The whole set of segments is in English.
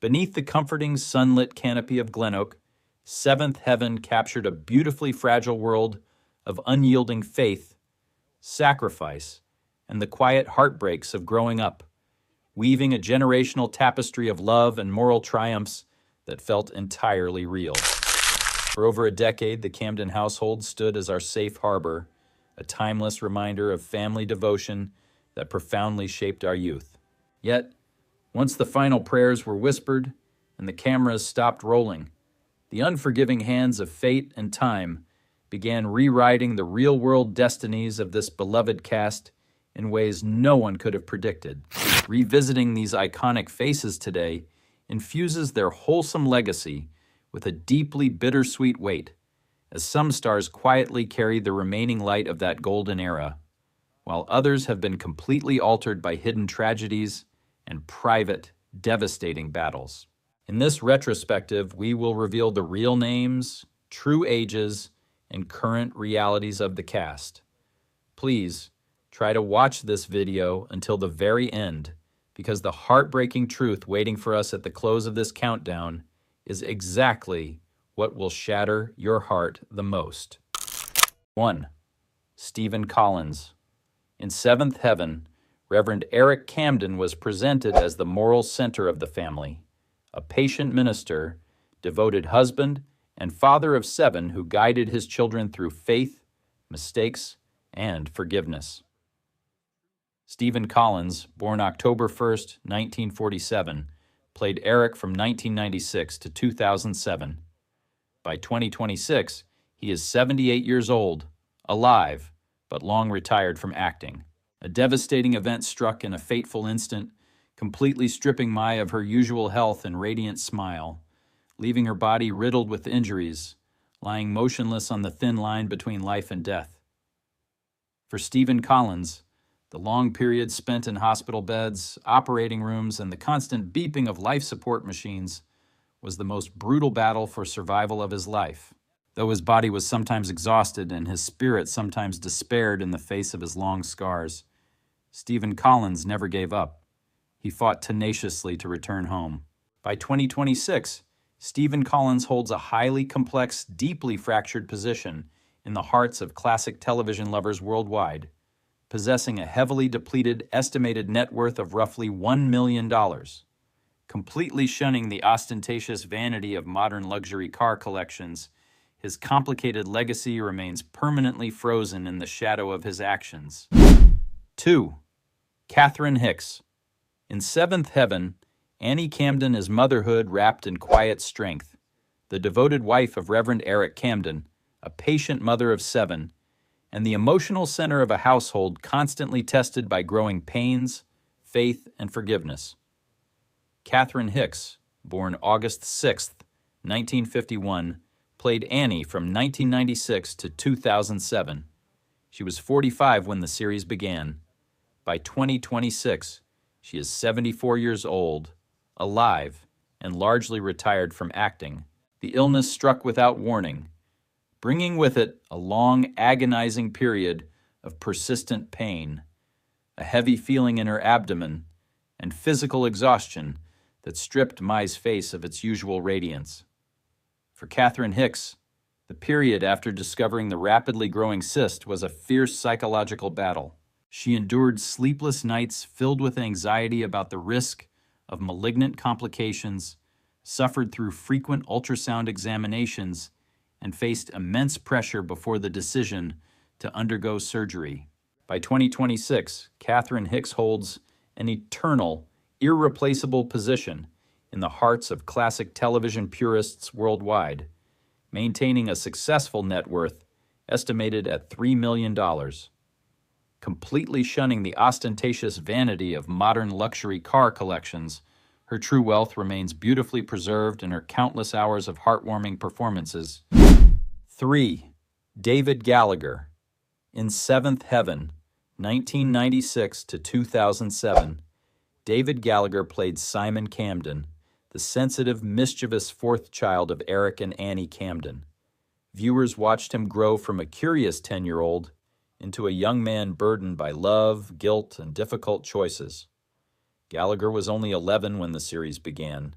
Beneath the comforting sunlit canopy of Glenoak, Seventh Heaven captured a beautifully fragile world of unyielding faith, sacrifice, and the quiet heartbreaks of growing up, weaving a generational tapestry of love and moral triumphs that felt entirely real. For over a decade, the Camden household stood as our safe harbor, a timeless reminder of family devotion that profoundly shaped our youth. Yet, once the final prayers were whispered and the cameras stopped rolling, the unforgiving hands of fate and time began rewriting the real-world destinies of this beloved cast in ways no one could have predicted. Revisiting these iconic faces today infuses their wholesome legacy with a deeply bittersweet weight, as some stars quietly carry the remaining light of that golden era, while others have been completely altered by hidden tragedies and private, devastating battles. In this retrospective, we will reveal the real names, true ages, and current realities of the cast. Please, try to watch this video until the very end, because the heartbreaking truth waiting for us at the close of this countdown is exactly what will shatter your heart the most. 1. Stephen Collins. In Seventh Heaven, Reverend Eric Camden was presented as the moral center of the family, a patient minister, devoted husband, and father of 7 who guided his children through faith, mistakes, and forgiveness. Stephen Collins, born October 1st, 1947, played Eric from 1996 to 2007. By 2026, he is 78 years old, alive, but long retired from acting. A devastating event struck in a fateful instant, completely stripping Mai of her usual health and radiant smile, leaving her body riddled with injuries, lying motionless on the thin line between life and death. For Stephen Collins, the long periods spent in hospital beds, operating rooms, and the constant beeping of life support machines was the most brutal battle for survival of his life. Though his body was sometimes exhausted and his spirit sometimes despaired in the face of his long scars, Stephen Collins never gave up. He fought tenaciously to return home. By 2026, Stephen Collins holds a highly complex, deeply fractured position in the hearts of classic television lovers worldwide, possessing a heavily depleted estimated net worth of roughly $1 million. Completely shunning the ostentatious vanity of modern luxury car collections, his complicated legacy remains permanently frozen in the shadow of his actions. 2. Catherine Hicks. In Seventh Heaven, Annie Camden is motherhood wrapped in quiet strength, the devoted wife of Reverend Eric Camden, a patient mother of 7, and the emotional center of a household constantly tested by growing pains, faith, and forgiveness. Catherine Hicks, born August 6, 1951, played Annie from 1996 to 2007. She was 45 when the series began. By 2026, she is 74 years old, alive, and largely retired from acting. The illness struck without warning, bringing with it a long, agonizing period of persistent pain, a heavy feeling in her abdomen, and physical exhaustion that stripped Mai's face of its usual radiance. For Catherine Hicks, the period after discovering the rapidly growing cyst was a fierce psychological battle. She endured sleepless nights filled with anxiety about the risk of malignant complications, suffered through frequent ultrasound examinations, and faced immense pressure before the decision to undergo surgery. By 2026, Catherine Hicks holds an eternal, irreplaceable position in the hearts of classic television purists worldwide, maintaining a successful net worth estimated at $3 million. Completely shunning the ostentatious vanity of modern luxury car collections, her true wealth remains beautifully preserved in her countless hours of heartwarming performances. 3. David Gallagher. In Seventh Heaven, 1996 to 2007, David Gallagher played Simon Camden, the sensitive, mischievous 4th child of Eric and Annie Camden. Viewers watched him grow from a curious 10-year-old into a young man burdened by love, guilt, and difficult choices. Gallagher was only 11 when the series began,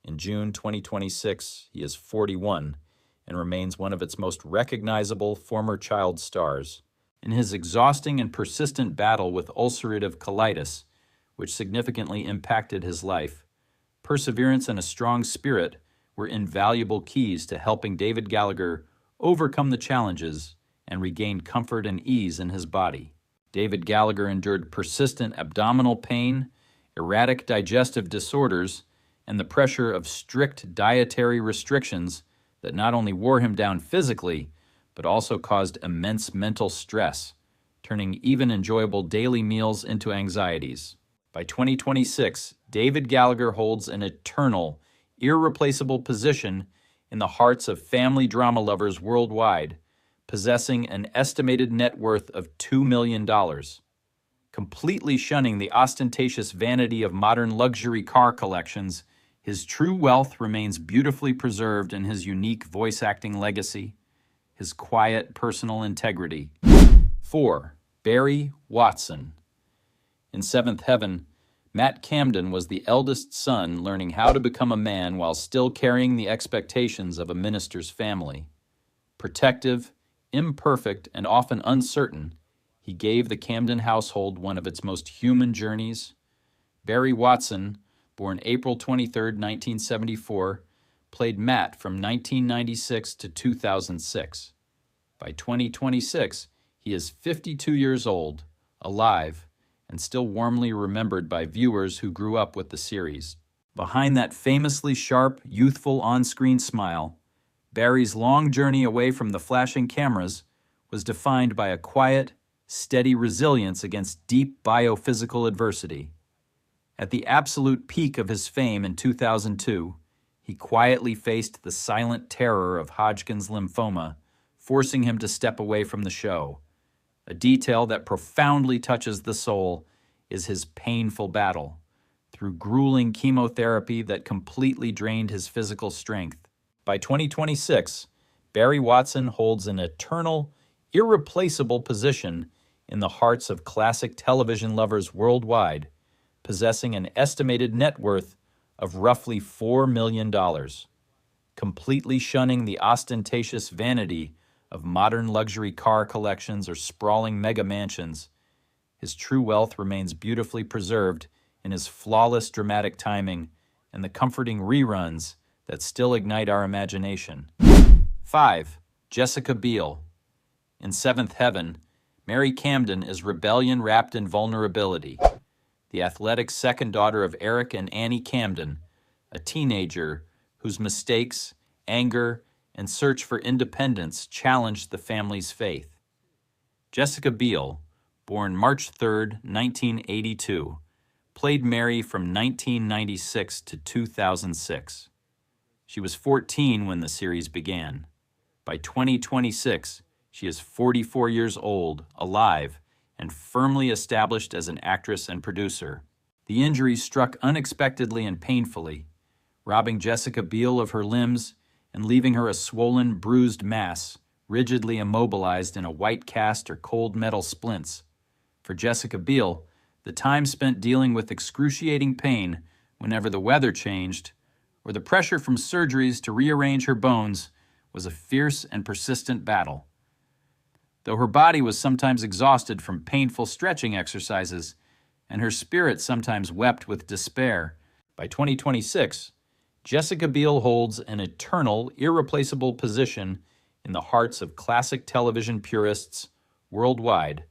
In June 2026, he is 41 and remains one of its most recognizable former child stars. In his exhausting and persistent battle with ulcerative colitis, which significantly impacted his life, perseverance and a strong spirit were invaluable keys to helping David Gallagher overcome the challenges and regain comfort and ease in his body. David Gallagher endured persistent abdominal pain, erratic digestive disorders, and the pressure of strict dietary restrictions that not only wore him down physically, but also caused immense mental stress, turning even enjoyable daily meals into anxieties. By 2026, David Gallagher holds an eternal, irreplaceable position in the hearts of family drama lovers worldwide, possessing an estimated net worth of $2 million. Completely shunning the ostentatious vanity of modern luxury car collections, his true wealth remains beautifully preserved in his unique voice acting legacy, his quiet personal integrity. 4. Barry Watson. In Seventh Heaven, Matt Camden was the eldest son learning how to become a man while still carrying the expectations of a minister's family. Protective, imperfect, and often uncertain, he gave the Camden household one of its most human journeys. Barry Watson, born April 23, 1974, played Matt from 1996 to 2006. By 2026, he is 52 years old, alive, and still warmly remembered by viewers who grew up with the series. Behind that famously sharp, youthful on-screen smile, Barry's long journey away from the flashing cameras was defined by a quiet, steady resilience against deep biophysical adversity. At the absolute peak of his fame in 2002, he quietly faced the silent terror of Hodgkin's lymphoma, forcing him to step away from the show. A detail that profoundly touches the soul is his painful battle, through grueling chemotherapy that completely drained his physical strength. By 2026, Barry Watson holds an eternal, irreplaceable position in the hearts of classic television lovers worldwide, possessing an estimated net worth of roughly $4 million. Completely shunning the ostentatious vanity of modern luxury car collections or sprawling mega mansions, his true wealth remains beautifully preserved in his flawless dramatic timing and the comforting reruns that still ignite our imagination. 5. Jessica Biel. In Seventh Heaven, Mary Camden is rebellion wrapped in vulnerability. The athletic second daughter of Eric and Annie Camden, a teenager whose mistakes, anger, and search for independence challenged the family's faith. Jessica Biel, born March 3, 1982, played Mary from 1996 to 2006. She was 14 when the series began. By 2026, she is 44 years old, alive, and firmly established as an actress and producer. The injuries struck unexpectedly and painfully, robbing Jessica Biel of her limbs and leaving her a swollen, bruised mass, rigidly immobilized in a white cast or cold metal splints. For Jessica Biel, the time spent dealing with excruciating pain whenever the weather changed, or the pressure from surgeries to rearrange her bones, was a fierce and persistent battle. Though her body was sometimes exhausted from painful stretching exercises, and her spirit sometimes wept with despair, by 2026, Jessica Biel holds an eternal, irreplaceable position in the hearts of classic television purists worldwide,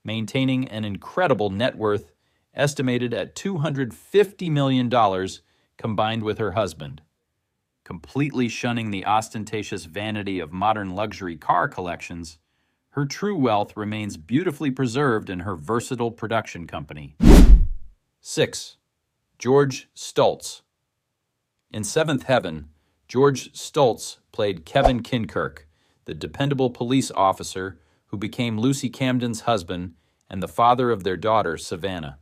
maintaining an incredible net worth estimated at $250 million combined with her husband. Completely shunning the ostentatious vanity of modern luxury car collections, her true wealth remains beautifully preserved in her versatile production company. 6. George Stultz. In Seventh Heaven, George Stultz played Kevin Kinkirk, the dependable police officer who became Lucy Camden's husband and the father of their daughter, Savannah.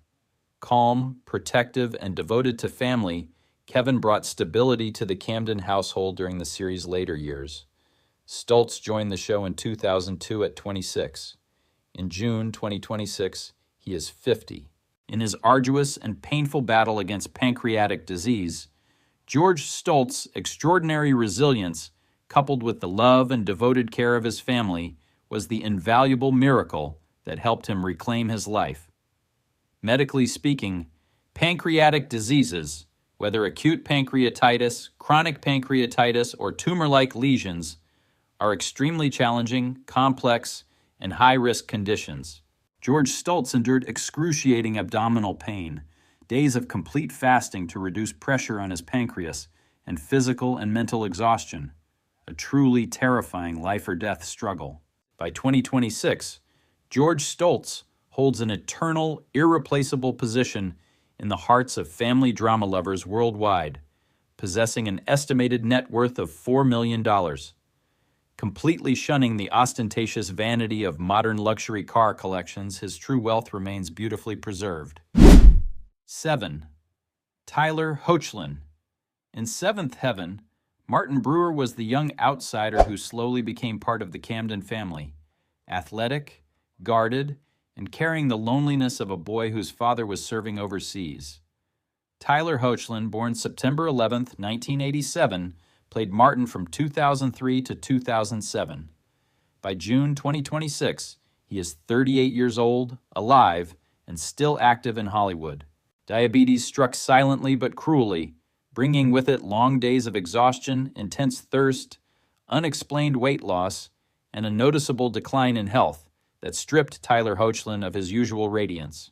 Calm, protective, and devoted to family, Kevin brought stability to the Camden household during the series' later years. Stultz joined the show in 2002 at 26. In June 2026, he is 50. In his arduous and painful battle against pancreatic disease, George Stoltz's extraordinary resilience, coupled with the love and devoted care of his family, was the invaluable miracle that helped him reclaim his life. Medically speaking, pancreatic diseases, whether acute pancreatitis, chronic pancreatitis, or tumor-like lesions, are extremely challenging, complex, and high-risk conditions. George Stoltz endured excruciating abdominal pain, days of complete fasting to reduce pressure on his pancreas, and physical and mental exhaustion, a truly terrifying life-or-death struggle. By 2026, George Stoltz holds an eternal, irreplaceable position in the hearts of family drama lovers worldwide, possessing an estimated net worth of $4 million. Completely shunning the ostentatious vanity of modern luxury car collections, his true wealth remains beautifully preserved. 7. Tyler Hoechlin. In Seventh Heaven, Martin Brewer was the young outsider who slowly became part of the Camden family. Athletic, guarded, and carrying the loneliness of a boy whose father was serving overseas. Tyler Hoechlin, born September 11, 1987, played Martin from 2003 to 2007. By June 2026, he is 38 years old, alive, and still active in Hollywood. Diabetes struck silently but cruelly, bringing with it long days of exhaustion, intense thirst, unexplained weight loss, and a noticeable decline in health that stripped Tyler Hoechlin of his usual radiance.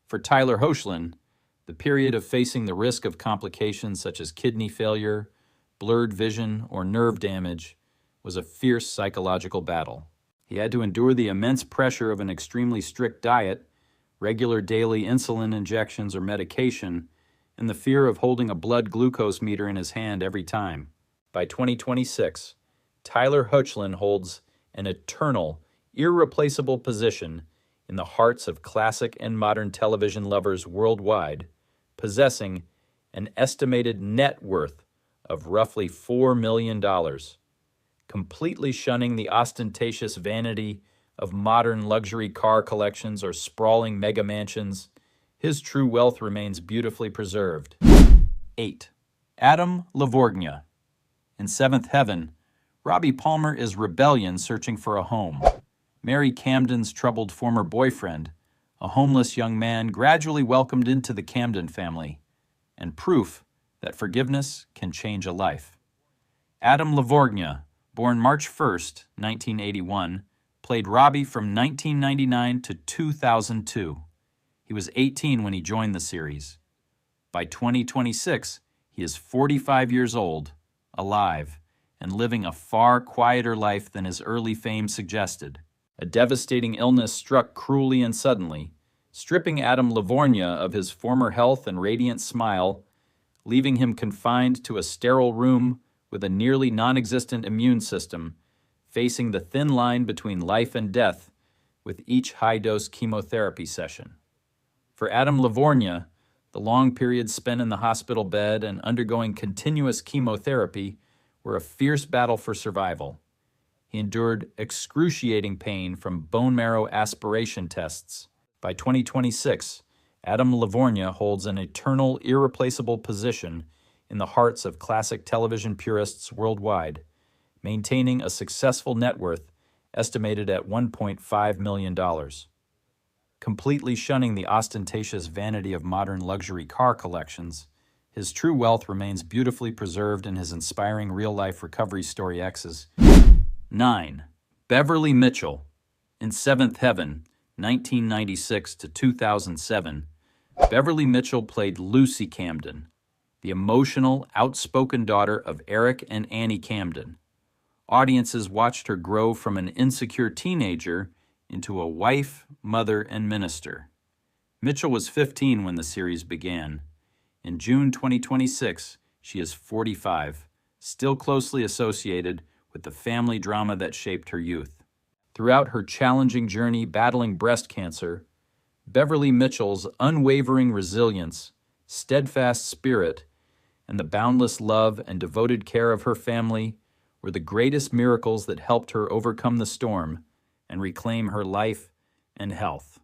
For Tyler Hoechlin, the period of facing the risk of complications such as kidney failure, blurred vision, or nerve damage was a fierce psychological battle. He had to endure the immense pressure of an extremely strict diet, regular daily insulin injections or medication, and the fear of holding a blood glucose meter in his hand every time. By 2026, Tyler Hoechlin holds an eternal, irreplaceable position in the hearts of classic and modern television lovers worldwide, possessing an estimated net worth of roughly $4 million. Completely shunning the ostentatious vanity of modern luxury car collections or sprawling mega mansions, his true wealth remains beautifully preserved. 8. Adam Lavorgna. In Seventh Heaven, Robbie Palmer is rebellion searching for a home. Mary Camden's troubled former boyfriend, a homeless young man gradually welcomed into the Camden family, and proof that forgiveness can change a life. Adam Lavorgna, born March 1, 1981, played Robbie from 1999 to 2002. He was 18 when he joined the series. By 2026, he is 45 years old, alive, and living a far quieter life than his early fame suggested. A devastating illness struck cruelly and suddenly, stripping Adam Lavorgna of his former health and radiant smile, leaving him confined to a sterile room with a nearly non-existent immune system, facing the thin line between life and death with each high-dose chemotherapy session. For Adam Lavorgna, the long periods spent in the hospital bed and undergoing continuous chemotherapy were a fierce battle for survival. He endured excruciating pain from bone marrow aspiration tests. By 2026, Adam Lavorgna holds an eternal, irreplaceable position in the hearts of classic television purists worldwide, maintaining a successful net worth estimated at $1.5 million. Completely shunning the ostentatious vanity of modern luxury car collections, his true wealth remains beautifully preserved in his inspiring real-life recovery story X's. 9. Beverly Mitchell. In Seventh Heaven, 1996 to 2007, Beverly Mitchell played Lucy Camden, the emotional, outspoken daughter of Eric and Annie Camden. Audiences watched her grow from an insecure teenager into a wife, mother, and minister. Mitchell was 15 when the series began. In June 2026, she is 45, still closely associated with the family drama that shaped her youth. Throughout her challenging journey battling breast cancer, Beverly Mitchell's unwavering resilience, steadfast spirit, and the boundless love and devoted care of her family were the greatest miracles that helped her overcome the storm and reclaim her life and health.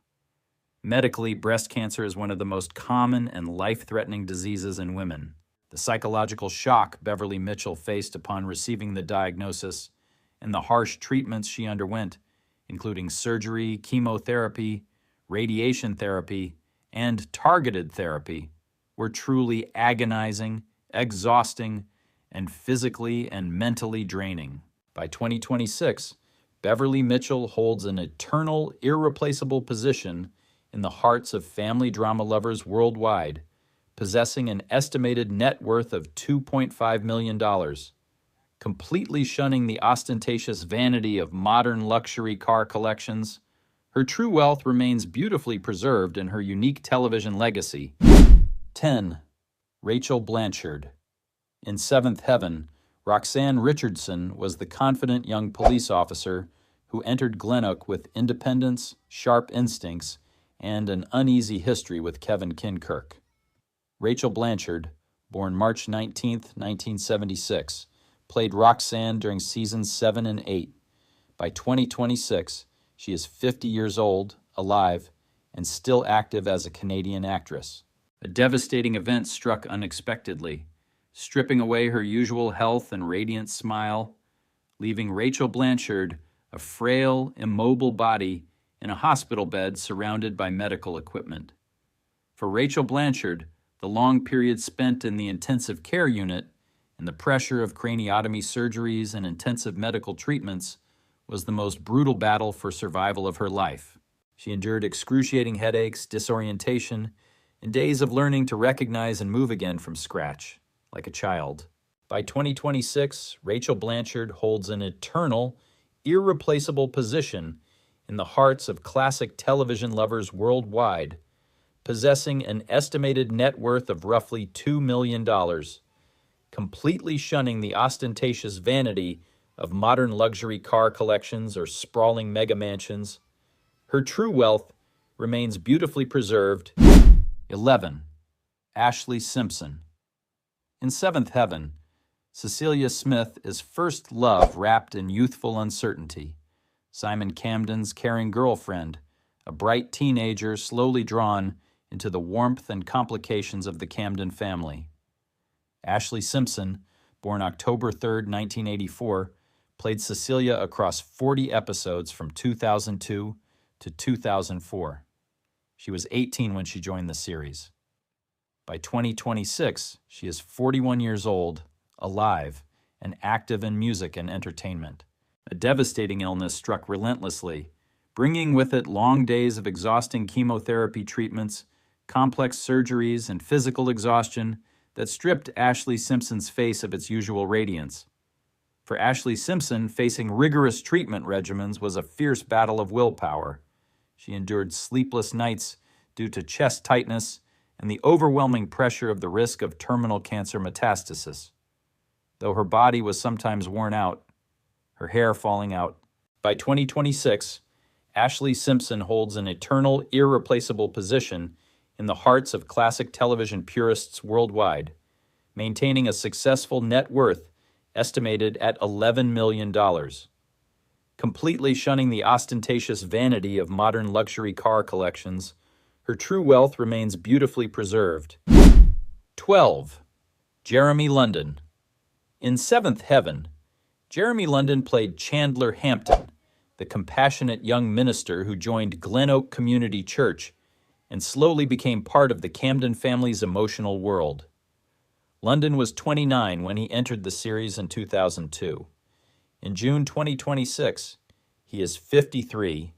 Medically, breast cancer is one of the most common and life-threatening diseases in women. The psychological shock Beverly Mitchell faced upon receiving the diagnosis, and the harsh treatments she underwent, including surgery, chemotherapy, radiation therapy, and targeted therapy, were truly agonizing, exhausting, and physically and mentally draining. By 2026, Beverly Mitchell holds an eternal, irreplaceable position in the hearts of family drama lovers worldwide, possessing an estimated net worth of $2.5 million. Completely shunning the ostentatious vanity of modern luxury car collections, her true wealth remains beautifully preserved in her unique television legacy. 10. Rachel Blanchard. In Seventh Heaven, Roxanne Richardson was the confident young police officer who entered Glencoe with independence, sharp instincts, and an uneasy history with Kevin Kinkirk. Rachel Blanchard, born March 19, 1976, played Roxanne during seasons 7 and 8. By 2026, she is 50 years old, alive, and still active as a Canadian actress. A devastating event struck unexpectedly, stripping away her usual health and radiant smile, leaving Rachel Blanchard, a frail, immobile body, in a hospital bed surrounded by medical equipment. For Rachel Blanchard, the long period spent in the intensive care unit and the pressure of craniotomy surgeries and intensive medical treatments was the most brutal battle for survival of her life. She endured excruciating headaches, disorientation, and days of learning to recognize and move again from scratch, like a child. By 2026, Rachel Blanchard holds an eternal, irreplaceable position in the hearts of classic television lovers worldwide, possessing an estimated net worth of roughly $2 million, completely shunning the ostentatious vanity of modern luxury car collections or sprawling mega mansions. Her true wealth remains beautifully preserved. 11. Ashley Simpson. In Seventh Heaven, Cecilia Smith is first love wrapped in youthful uncertainty, Simon Camden's caring girlfriend, a bright teenager slowly drawn into the warmth and complications of the Camden family. Ashley Simpson, born October 3, 1984, played Cecilia across 40 episodes from 2002 to 2004. She was 18 when she joined the series. By 2026, she is 41 years old, alive, and active in music and entertainment. A devastating illness struck relentlessly, bringing with it long days of exhausting chemotherapy treatments, complex surgeries, and physical exhaustion that stripped Ashley Simpson's face of its usual radiance. For Ashley Simpson, facing rigorous treatment regimens was a fierce battle of willpower. She endured sleepless nights due to chest tightness and the overwhelming pressure of the risk of terminal cancer metastasis. Though her body was sometimes worn out, her hair falling out. By 2026, Ashley Simpson holds an eternal, irreplaceable position in the hearts of classic television purists worldwide, maintaining a successful net worth estimated at $11 million. Completely shunning the ostentatious vanity of modern luxury car collections, her true wealth remains beautifully preserved. 12. Jeremy London. In Seventh Heaven, Jeremy London played Chandler Hampton, the compassionate young minister who joined Glencoe Community Church and slowly became part of the Camden family's emotional world. London was 29 when he entered the series in 2002. In June 2026, he is 53,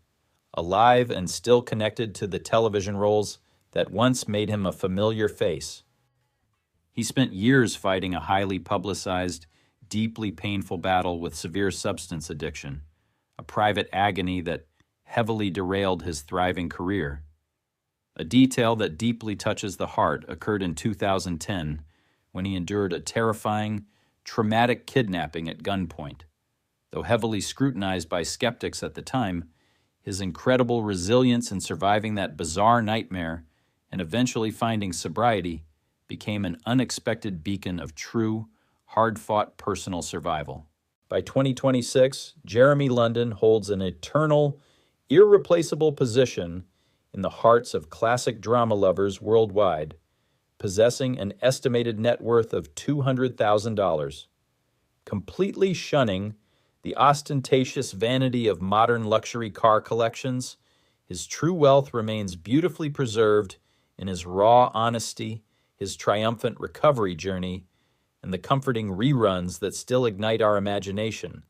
alive and still connected to the television roles that once made him a familiar face. He spent years fighting a highly publicized, deeply painful battle with severe substance addiction, a private agony that heavily derailed his thriving career. A detail that deeply touches the heart occurred in 2010 when he endured a terrifying, traumatic kidnapping at gunpoint. Though heavily scrutinized by skeptics at the time, his incredible resilience in surviving that bizarre nightmare and eventually finding sobriety became an unexpected beacon of true, hard-fought personal survival. By 2026, Jeremy London holds an eternal, irreplaceable position in the hearts of classic drama lovers worldwide, possessing an estimated net worth of $200,000. Completely shunning the ostentatious vanity of modern luxury car collections, his true wealth remains beautifully preserved in his raw honesty, his triumphant recovery journey, and the comforting reruns that still ignite our imagination,